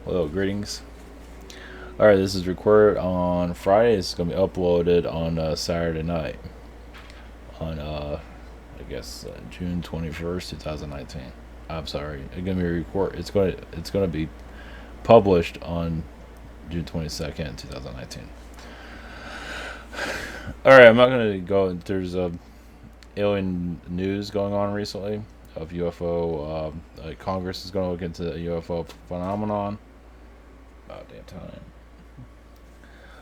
Hello, greetings. Alright, this is recorded on Friday. It's going to be uploaded on Saturday night. On, June 21st, 2019. I'm sorry. It's going to be it's going to be published on June 22nd, 2019. Alright, I'm not going to go. There's alien news going on recently of UFO. Congress is going to look into the UFO phenomenon. About damn time.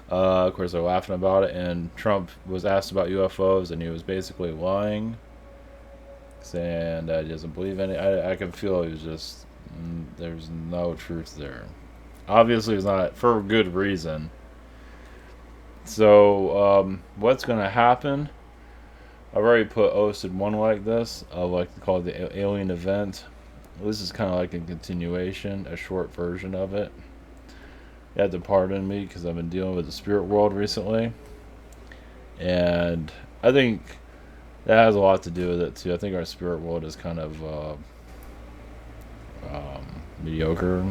Of course, they're laughing about it, and Trump was asked about UFOs, and he was basically lying, saying that he doesn't believe any. I can feel he was just there's no truth there. Obviously, it's not for good reason. So, what's gonna happen? I've already put posted one like this. I like to call it the alien event. This is kind of like a continuation, a short version of it. You have to pardon me because I've been dealing with the spirit world recently, and I think that has a lot to do with it too. I think our spirit world is kind of mediocre.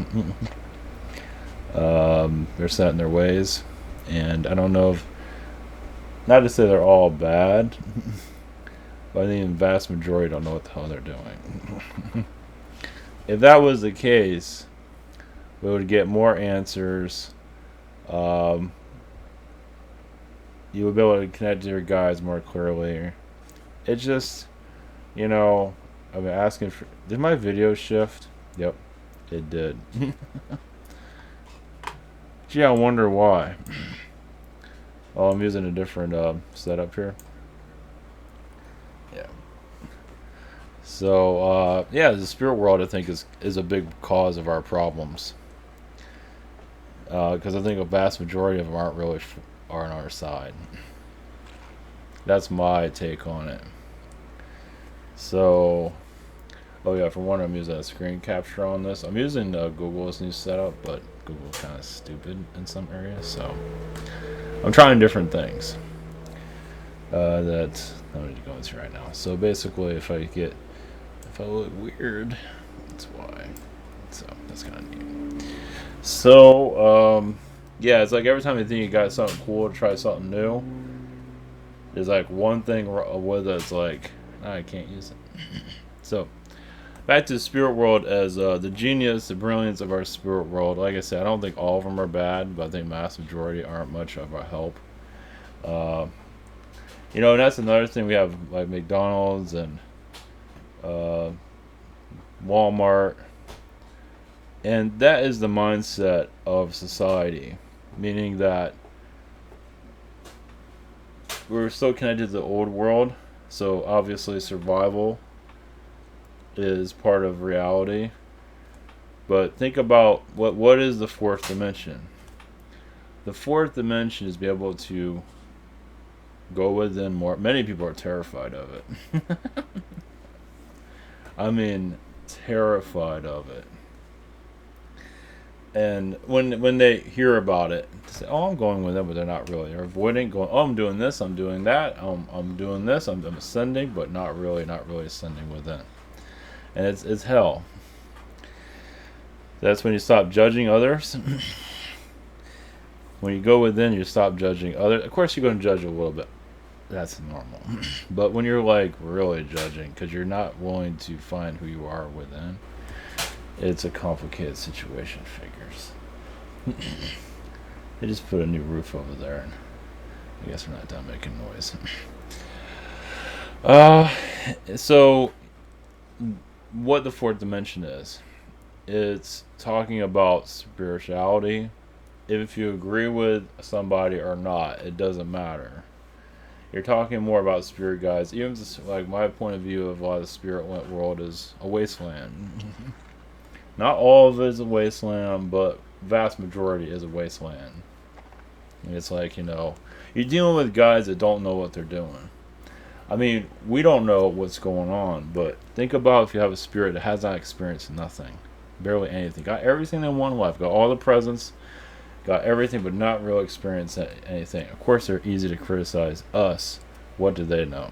They're set in their ways, and I don't know if not to say they're all bad, but I think the vast majority don't know what the hell they're doing. If that was the case, we would get more answers. Um, you would be able to connect to your guides more clearly. It's just, I've been asking for. Did my video shift? Yep, it did. Gee, I wonder why. Oh, I'm using a different setup here. Yeah. So, yeah, the spirit world I think is a big cause of our problems. Because I think a vast majority of them are on our side. That's my take on it. So, oh yeah, for one, I'm using a screen capture on this. I'm using Google's new setup, but Google's kind of stupid in some areas. So, I'm trying different things. That I'm going to go into right now. So basically, if I look weird, that's why. So that's kind of neat. So yeah, it's like every time you think you got something cool to try something new, there's like one thing with it. It's like I can't use it. So back to the spirit world as the genius, the brilliance of our spirit world. Like I said, I don't think all of them are bad, but I think mass majority aren't much of a help. Uh, and that's another thing. We have like McDonald's and uh, Walmart, and that is the mindset of society, meaning that we're so connected to the old world. So obviously, survival is part of reality. But think about what is the fourth dimension? The fourth dimension is be able to go within more. Many people are terrified of it. I mean, terrified of it. And when they hear about it, they say, "Oh, I'm going with them," but they're not really. They're avoiding going. "Oh, I'm doing this. I'm doing that. I'm doing this. I'm ascending, but not really ascending within." And it's hell. That's when you stop judging others. When you go within, you stop judging others. Of course, you're going to judge a little bit. That's normal. But when you're like really judging, because you're not willing to find who you are within, it's a complicated situation. Figures. They just put a new roof over there, and I guess we're not done making noise. Uh, so what the fourth dimension is? It's talking about spirituality. If you agree with somebody or not, it doesn't matter. You're talking more about spirit guides. Even just, like my point of view of a lot of the spirit world is a wasteland. Not all of it is a wasteland, but vast majority is a wasteland. And it's like you're dealing with guys that don't know what they're doing. I mean, we don't know what's going on, but think about if you have a spirit that has not experienced nothing, barely anything, got everything in one life, got all the presents, got everything, but not really experienced anything. Of course, they're easy to criticize us. What do they know?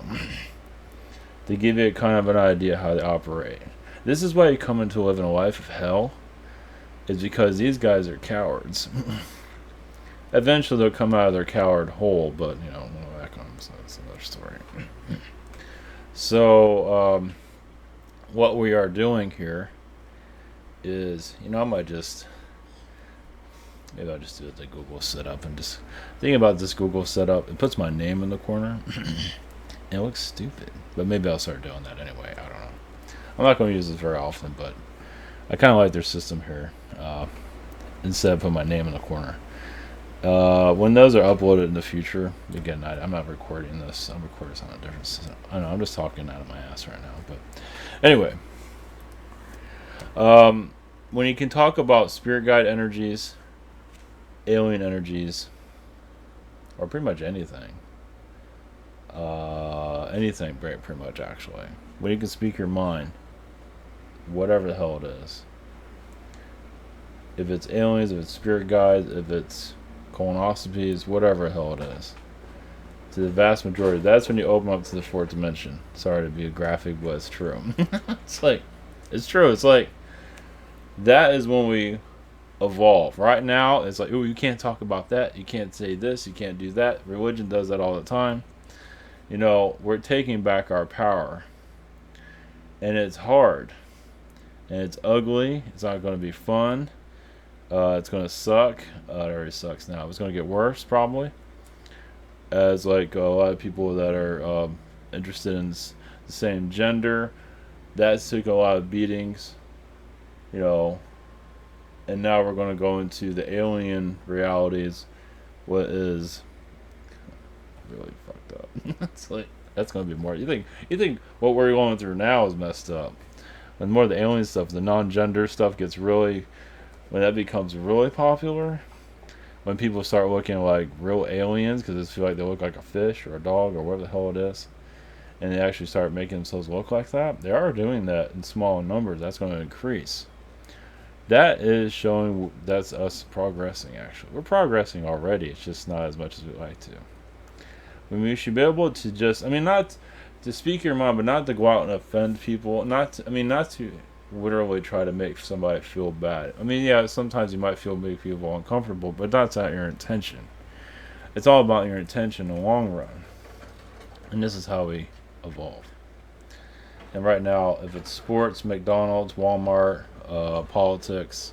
They give you kind of an idea how they operate. This is why you come into living a life of hell. is because these guys are cowards. Eventually they'll come out of their coward hole, but that's another story. So what we are doing here is, I might just maybe I'll just do the Google setup and just think about this Google setup. It puts my name in the corner. It looks stupid, but maybe I'll start doing that anyway. I don't know. I'm not going to use this very often, but I kind of like their system here. Instead of putting my name in the corner. When those are uploaded in the future, again, I'm not recording this. I'm recording this on a different system. I know I'm just talking out of my ass right now. But anyway, when you can talk about spirit guide energies, alien energies, or pretty much anything, anything pretty much actually, when you can speak your mind, whatever the hell it is. If it's aliens, if it's spirit guides, if it's colonoscopies, whatever the hell it is. To the vast majority, that's when you open up to the fourth dimension. Sorry to be graphic, but it's true. It's true. It's like, that is when we evolve. Right now, it's like, oh, you can't talk about that. You can't say this. You can't do that. Religion does that all the time. We're taking back our power. And it's hard. And it's ugly. It's not going to be fun. It's going to suck. It already sucks now. It's going to get worse, probably. As like a lot of people that are interested in the same gender, that's taken a lot of beatings. And now we're going to go into the alien realities. What is really fucked up. It's like, that's going to be more. You think what we're going through now is messed up. When more of the alien stuff, the non-gender stuff gets really, when that becomes really popular, when people start looking like real aliens because they feel like they look like a fish or a dog or whatever the hell it is, and they actually start making themselves look like that, they are doing that in small numbers. That's going to increase. That is showing that's us progressing, actually. We're progressing already. It's just not as much as we'd like to. We should be able to just, not to speak your mind, but not to go out and offend people. Not to literally try to make somebody feel bad. Yeah, sometimes you might make people uncomfortable, but that's not your intention. It's all about your intention in the long run. And this is how we evolve. And right now, if it's sports, McDonald's, Walmart, politics,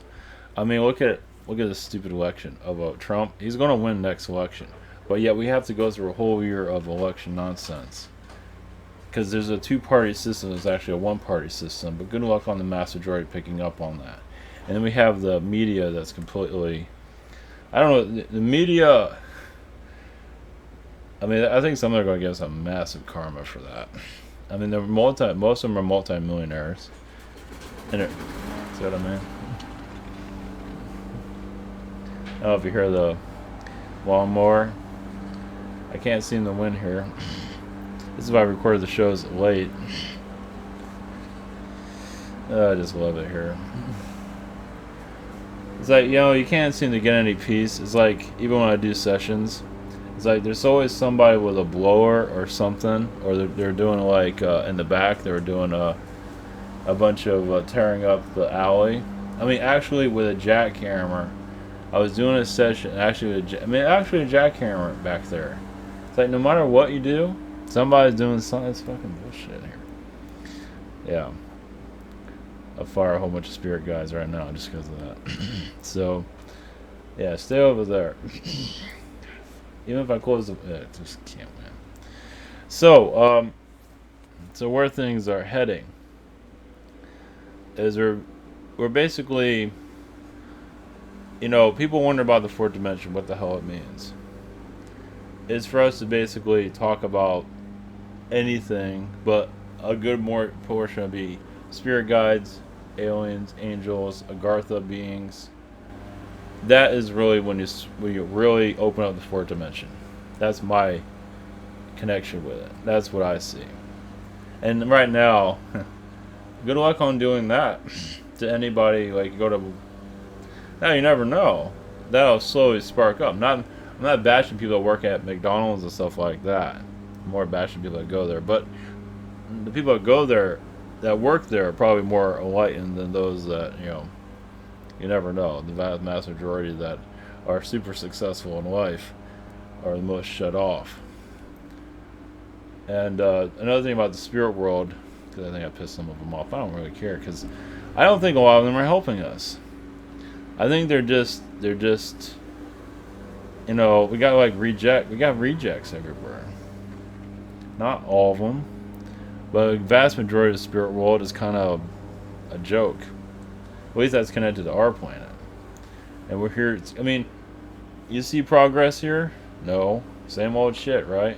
look at this stupid election of Trump. He's going to win next election, but yet we have to go through a whole year of election nonsense. Because there's a two-party system, there's actually a one-party system, but good luck on the mass majority picking up on that. And then we have the media that's completely, I don't know, the media, I think some are going to give us a massive karma for that. They're most of them are multi-millionaires. And see what I mean? I don't know if you hear the lawnmower. I can't seem to win here. This is why I recorded the shows late. I just love it here. It's like, you can't seem to get any peace. It's like, even when I do sessions, it's like there's always somebody with a blower or something, or they're doing like in the back, they were doing a bunch of tearing up the alley. Actually with a jackhammer. I was doing a session actually with a jackhammer back there. It's like no matter what you do, somebody's doing something. It's fucking bullshit here. Yeah. I fire a whole bunch of spirit guys right now just because of that. So, yeah, stay over there. Even if I close the... just can't win. So where things are heading is we're basically... people wonder about the fourth dimension, what the hell it means. It's for us to basically talk about anything, but a good more portion would be spirit guides, aliens, angels, Agartha beings. That is really when you really open up the fourth dimension. That's my connection with it. That's what I see. And right now, good luck on doing that to anybody. Like, go to... Now you never know. That'll slowly spark up. I'm not bashing people that work at McDonald's and stuff like that. I'm more bashing people that go there. But the people that go there, that work there, are probably more enlightened than those that, You never know. The vast majority that are super successful in life are the most shut off. And another thing about the spirit world, because I think I pissed some of them off. I don't really care because I don't think a lot of them are helping us. I think they're just we got we got rejects everywhere. Not all of them, but the vast majority of the spirit world is kind of a joke. At least that's connected to our planet. And we're here. I mean, you see progress here? No. Same old shit, right?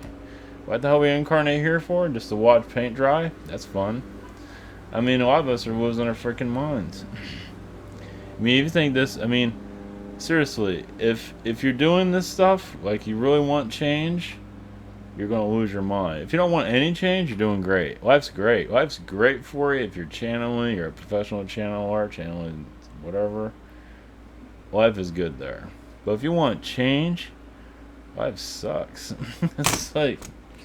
What the hell we incarnate here for? Just to watch paint dry? That's fun. I mean, a lot of us are losing our freaking minds. I mean, if you think this, I mean, seriously, if you're doing this stuff, like you really want change, you're going to lose your mind. If you don't want any change, you're doing great. Life's great. Life's great for you if you're channeling, you're a professional channeler, channeling whatever. Life is good there. But if you want change, life sucks.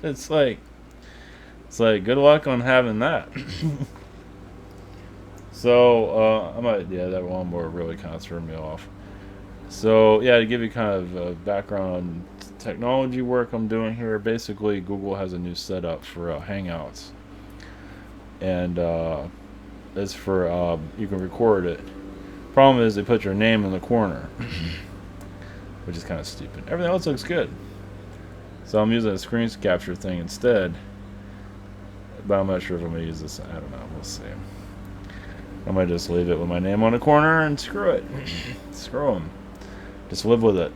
it's like good luck on having that. So that one more really kind of threw me off. So yeah, to give you kind of a background on technology work I'm doing here, basically Google has a new setup for Hangouts, and it's for you can record it. Problem is they put your name in the corner, which is kind of stupid. Everything else looks good, so I'm using a screen capture thing instead. But I'm not sure if I'm gonna use this. I don't know. We'll see. I might just leave it with my name on the corner and screw it. Screw them. Just live with it.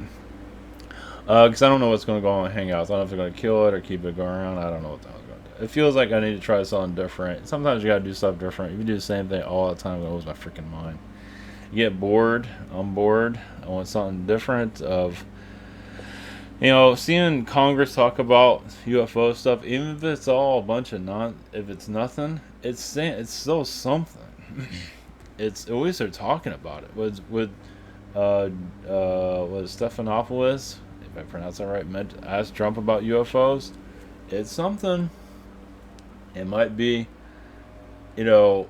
Because I don't know what's going to go on with Hangouts. I don't know if they're going to kill it or keep it going around. I don't know what the hell I'm going to do. It feels like I need to try something different. Sometimes you got to do stuff different. If you do the same thing all the time, I'm going to lose my freaking mind. You get bored. I'm bored. I want something different of... seeing Congress talk about UFO stuff, even if it's all a bunch of if it's nothing, it's still something. It's at least they're talking about it. Was Stephanopoulos, if I pronounce that right, meant to ask Trump about UFOs? It's something. It might be, we're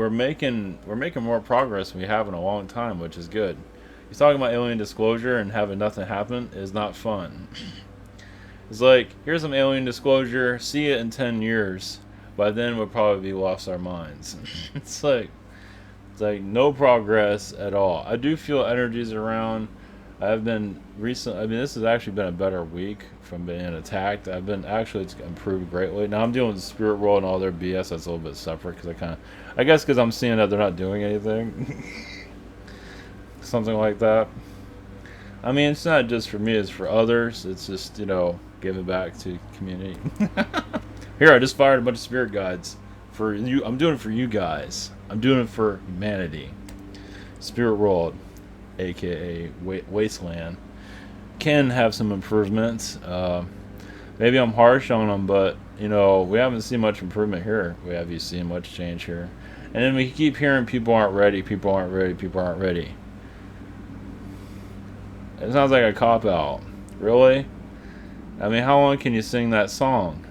making more progress than we have in a long time, which is good. He's talking about alien disclosure and having nothing happen is not fun. It's like, here's some alien disclosure, see it in 10 years. By then we'll probably be lost our minds. It's like no progress at all. I do feel energies around. I've been this has actually been a better week from being attacked. It's improved greatly. Now I'm dealing with the spirit world and all their BS. That's a little bit separate because I guess because I'm seeing that they're not doing anything. Something like that. I mean, it's not just for me, it's for others. It's just, giving back to community. Here, I just fired a bunch of spirit guides for you. I'm doing it for you guys. I'm doing it for humanity. Spirit world, aka wasteland, can have some improvements. Maybe I'm harsh on them, but we haven't seen much improvement here. Have you seen much change here? And then we keep hearing people aren't ready. People aren't ready. People aren't ready. It sounds like a cop-out. Really? I mean, how long can you sing that song?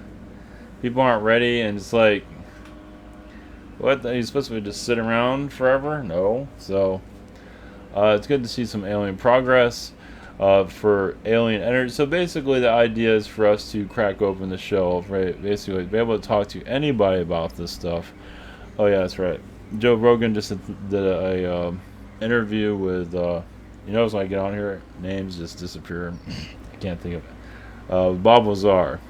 People aren't ready, and it's like, what? Are you supposed to just sit around forever? No. So, it's good to see some alien progress for alien energy. So basically, the idea is for us to crack open the shelf, right? Basically, be able to talk to anybody about this stuff. Oh yeah, that's right. Joe Rogan just did a interview with... you notice when I get on here, names just disappear. I can't think of it. Bob Lazar.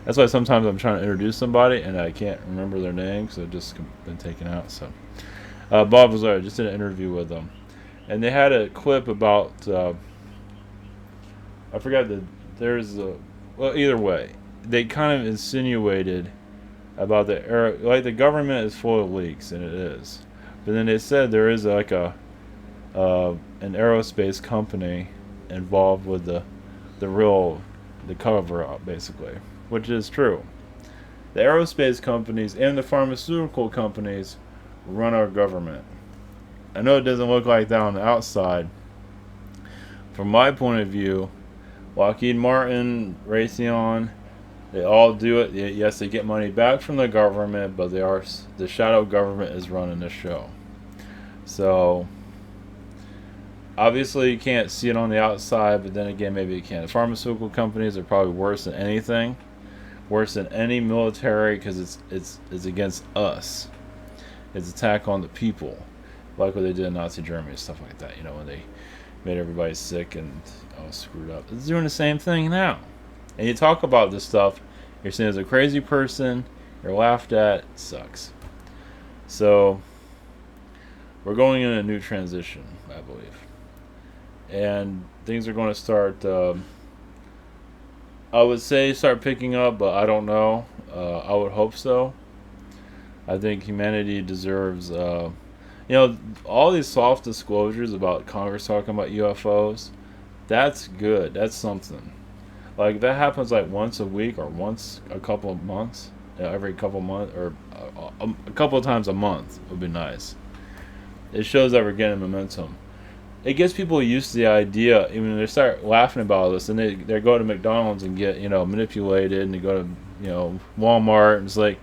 That's why sometimes I'm trying to introduce somebody and I can't remember their name because they've just been taken out. So, Bob Lazar, just did an interview with them, and they had a clip about. I forgot that there's a. Well, either way, they kind of insinuated about the government is full of leaks, and it is. But then they said there is like an aerospace company involved with the cover up, basically, which is true. The aerospace companies and the pharmaceutical companies run our government. I know it doesn't look like that on the outside. From my point of view, Lockheed Martin, Raytheon, they all do it. Yes, they get money back from the government, but the shadow government is running the show. So obviously you can't see it on the outside, but then again, maybe you can. The pharmaceutical companies are probably worse than anything, worse than any military, because it's against us. It's attack on the people, like what they did in Nazi Germany and stuff like that. You know, when they made everybody sick and all screwed up. It's doing the same thing now. And you talk about this stuff, you're seen as a crazy person, you're laughed at, it sucks. So we're going in a new transition, I believe, and things are going to start. I would say start picking up, but I don't know. I would hope so. I think humanity deserves, all these soft disclosures about Congress talking about UFOs. That's good. That's something. Like that happens like once a week or once a couple of months, every couple of months, or a couple of times a month would be nice. It shows that we're getting momentum. It gets people used to the idea. Even when they start laughing about this, and they go to McDonald's and get manipulated, and they go to Walmart, and it's like,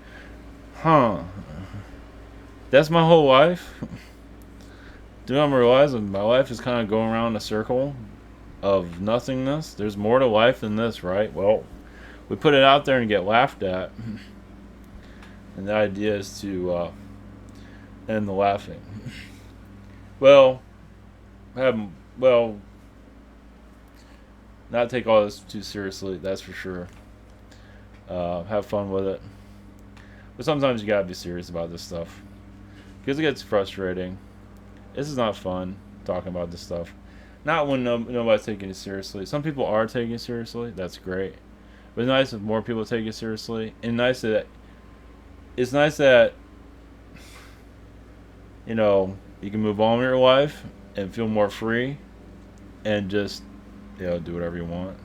huh, that's my whole life. Do I'm realizing my life is kind of going around in a circle of nothingness. There's more to life than this, right? Well, we put it out there and get laughed at, and the idea is to end the laughing. Well, well, not take all this too seriously. That's for sure. Have fun with it, but sometimes you gotta be serious about this stuff because it gets frustrating. This is not fun talking about this stuff. Not when nobody's taking it seriously. Some people are taking it seriously. That's great. But it's nice if more people take it seriously. And it's nice that you can move on with your life and feel more free and just do whatever you want.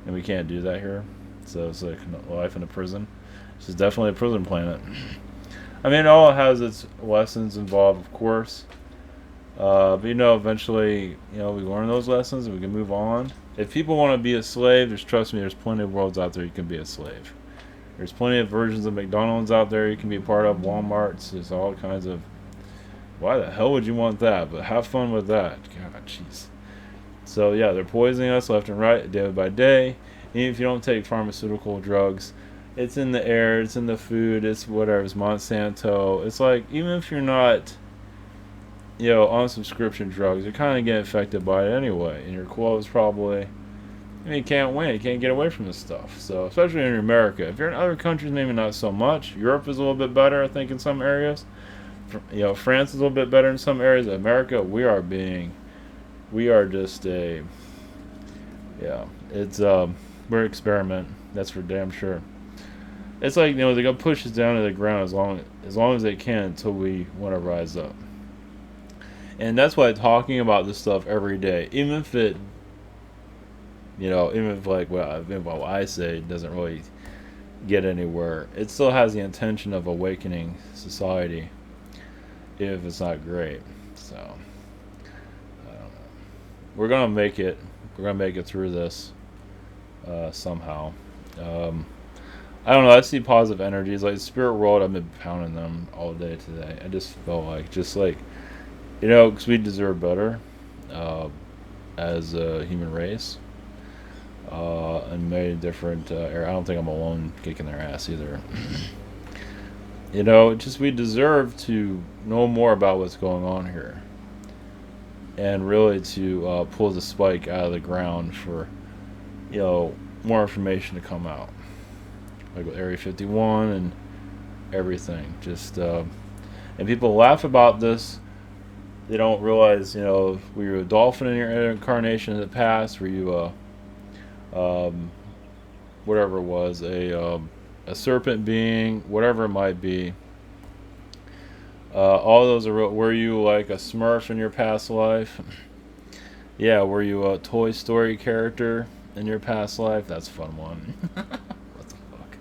And we can't do that here. So it's like life in a prison. This is definitely a prison planet. I mean, it all has its lessons involved, of course. But eventually, we learn those lessons and we can move on. If people want to be a slave, trust me, there's plenty of worlds out there you can be a slave. There's plenty of versions of McDonald's out there you can be a part of. Walmart's, there's all kinds of. Why the hell would you want that? But have fun with that. God, jeez. So yeah, they're poisoning us left and right, day by day. Even if you don't take pharmaceutical drugs, it's in the air, it's in the food, it's whatever. It's Monsanto. It's like even if you're not on subscription drugs, you're kind of getting affected by it anyway. And your clothes probably, you can't win. You can't get away from this stuff. So, especially in America. If you're in other countries, maybe not so much. Europe is a little bit better, I think, in some areas. France is a little bit better in some areas. America, we are just it's, we're an experiment. That's for damn sure. It's like, they're going to push us down to the ground as long as they can until we want to rise up. And that's why talking about this stuff every day, even if what I say doesn't really get anywhere, it still has the intention of awakening society, if it's not great. So, I don't know. We're gonna make it. We're gonna make it through this somehow. I don't know. I see positive energies like Spirit World. I've been pounding them all day today. I just felt like because we deserve better as a human race, and many different. I don't think I'm alone kicking their ass either. We deserve to know more about what's going on here, and really to pull the spike out of the ground for, more information to come out, like with Area 51 and everything. And people laugh about this. They don't realize, were you a dolphin in your incarnation in the past? Were you whatever it was, a serpent being, whatever it might be. All those are real. Were you like a Smurf in your past life? Yeah, were you a Toy Story character in your past life? That's a fun one. What the fuck?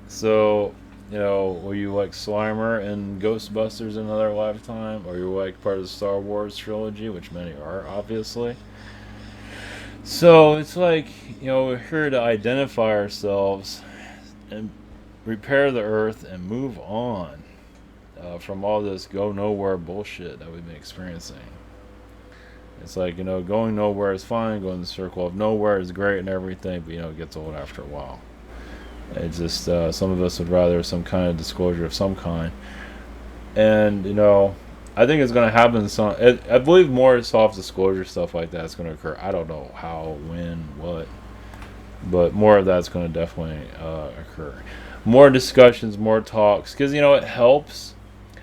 So, were you like Slimer and Ghostbusters in another lifetime? Or you were like part of the Star Wars trilogy, which many are, obviously. So, it's like, we're here to identify ourselves and repair the earth and move on. from all this go nowhere bullshit that we've been experiencing. It's like, going nowhere is fine, going the circle of nowhere is great and everything, but it gets old after a while. It's just some of us would rather some kind of disclosure of some kind. And, I think it's going to happen. I believe more soft disclosure stuff like that is going to occur. I don't know how, when, what, but more of that's going to definitely occur. More discussions, more talks, because it helps.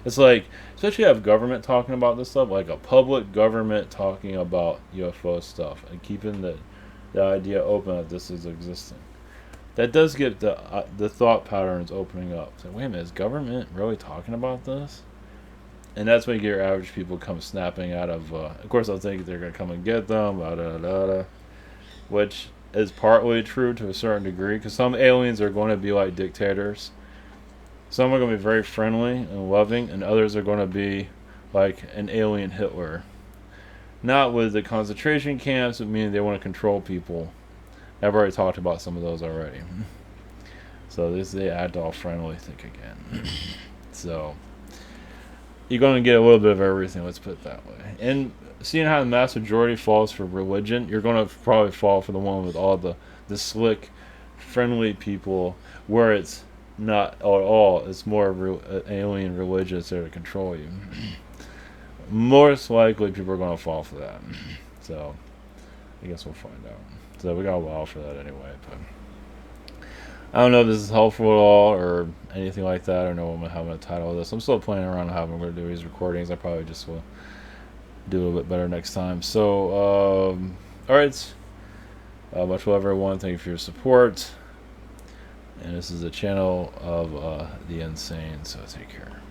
It's like, especially have government talking about this stuff, like a public government talking about UFO stuff and keeping the idea open that this is existing. That does get the thought patterns opening up. So wait a minute, is government really talking about this? And that's when you get your average people come snapping out of. Of course, they'll think they're gonna come and get them, which is partly true to a certain degree, because some aliens are going to be like dictators. Some are going to be very friendly and loving, and others are going to be like an alien Hitler. Not with the concentration camps, but meaning they want to control people. I've already talked about some of those already. So this is the act all friendly think again. So you're going to get a little bit of everything, let's put it that way. And seeing how the mass majority falls for religion, you're going to probably fall for the one with all the slick, friendly people, where it's not at all. It's more alien religious there to control you. Most likely, people are going to fall for that. So, I guess we'll find out. So, we got a while for that anyway. But I don't know if this is helpful at all or anything like that. I don't know how I'm going to title this. I'm still playing around how I'm going to do these recordings. I probably just will do a little bit better next time. So, alright. Much love, everyone. Thank you for your support. And this is a channel of The Insane, so take care.